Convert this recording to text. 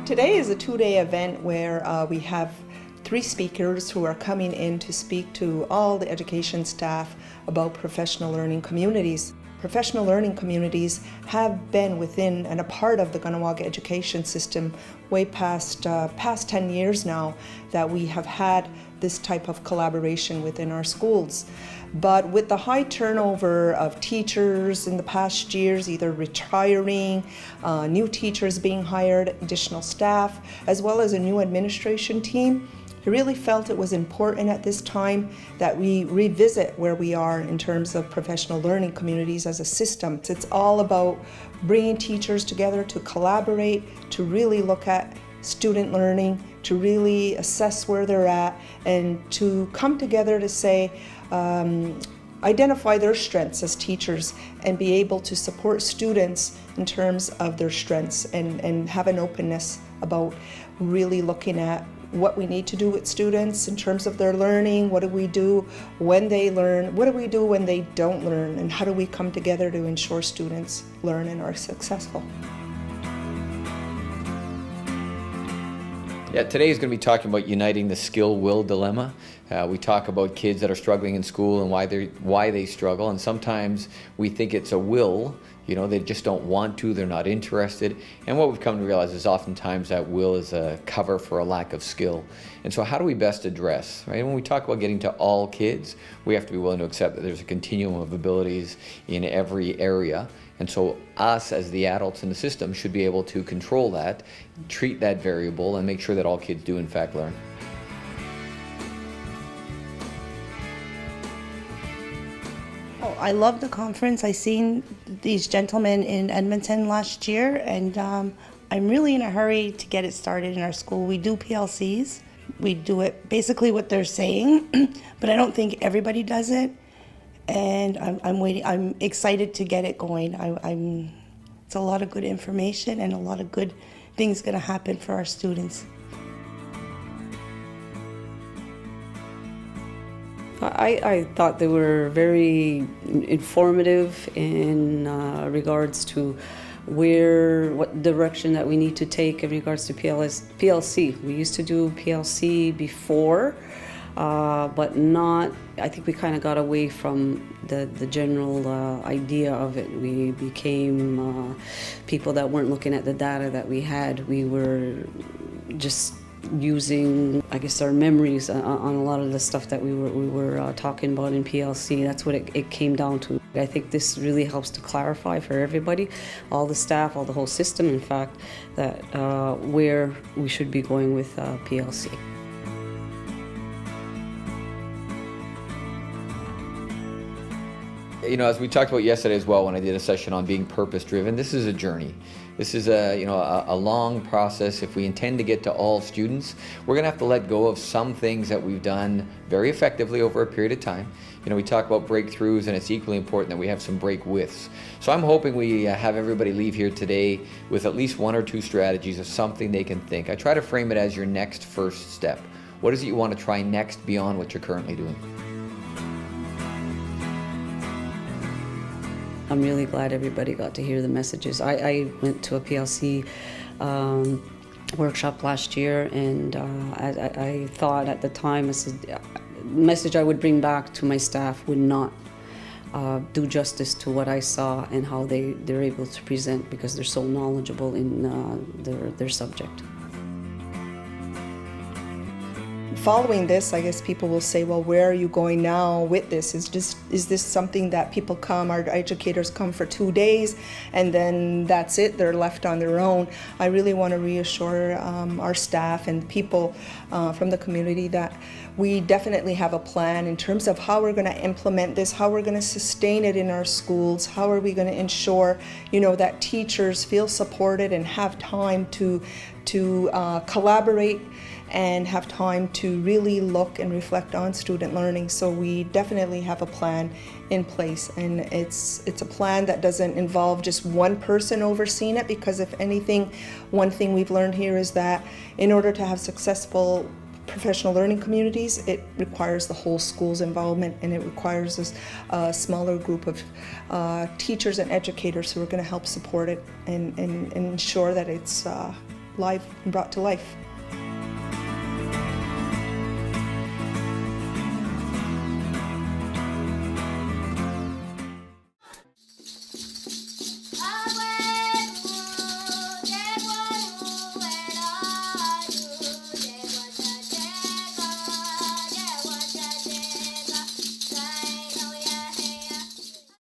Today is a two-day event where we have 3 speakers who are coming in to speak to all the education staff about professional learning communities. Professional learning communities have been within and a part of the Kahnawake education system way past 10 years now that we have had this type of collaboration within our schools. But with the high turnover of teachers in the past years, either retiring, new teachers being hired, additional staff, as well as a new administration team, I really felt it was important at this time that we revisit where we are in terms of professional learning communities as a system. It's all about bringing teachers together to collaborate, to really look at student learning, to really assess where they're at, and to come together to say, identify their strengths as teachers and be able to support students in terms of their strengths and have an openness about really looking at what we need to do with students in terms of their learning. What do we do when they learn? What do we do when they don't learn? And how do we come together to ensure students learn and are successful? Yeah, today is going to be talking about uniting the skill-will dilemma. We talk about kids that are struggling in school and why they struggle, and sometimes we think it's a will. They just don't want to, they're not interested. And what we've come to realize is oftentimes that will is a cover for a lack of skill. And so how do we best address, right? When we talk about getting to all kids, we have to be willing to accept that there's a continuum of abilities in every area. And so us as the adults in the system should be able to control that, treat that variable, and make sure that all kids do in fact learn. I love the conference. I seen these gentlemen in Edmonton last year, and I'm really in a hurry to get it started in our school. We do PLCs. We do it basically what they're saying, but I don't think everybody does it. And I'm waiting. I'm excited to get it going. It's a lot of good information and a lot of good things going to happen for our students. I thought they were very informative in regards to what direction that we need to take in regards to PLC. We used to do PLC before, but not. I think we kind of got away from the general idea of it. We became people that weren't looking at the data that we had. We were just using, I guess, our memories on a lot of the stuff that we were talking about in PLC. That's what it came down to. I think this really helps to clarify for everybody, all the staff, all the whole system, in fact, that where we should be going with PLC. As we talked about yesterday as well when I did a session on being purpose-driven, this is a journey. This is a long process. If we intend to get to all students, we're going to have to let go of some things that we've done very effectively over a period of time. We talk about breakthroughs, and it's equally important that we have some break-withs. So I'm hoping we have everybody leave here today with at least 1 or 2 strategies of something they can think. I try to frame it as your next first step. What is it you want to try next beyond what you're currently doing? I'm really glad everybody got to hear the messages. I went to a PLC workshop last year, and I thought at the time, the message I would bring back to my staff would not do justice to what I saw and how they're able to present, because they're so knowledgeable in their subject. Following this, I guess people will say, well, where are you going now with this? Is this something that people come, our educators come for 2 days, and then that's it, they're left on their own? I really want to reassure our staff and people from the community that we definitely have a plan in terms of how we're going to implement this, how we're going to sustain it in our schools, how are we going to ensure, that teachers feel supported and have time to collaborate and have time to really look and reflect on student learning. So we definitely have a plan in place, and it's a plan that doesn't involve just one person overseeing it, because if anything, one thing we've learned here is that in order to have successful professional learning communities, it requires the whole school's involvement, and it requires a smaller group of teachers and educators who are going to help support it and ensure that it's brought to life.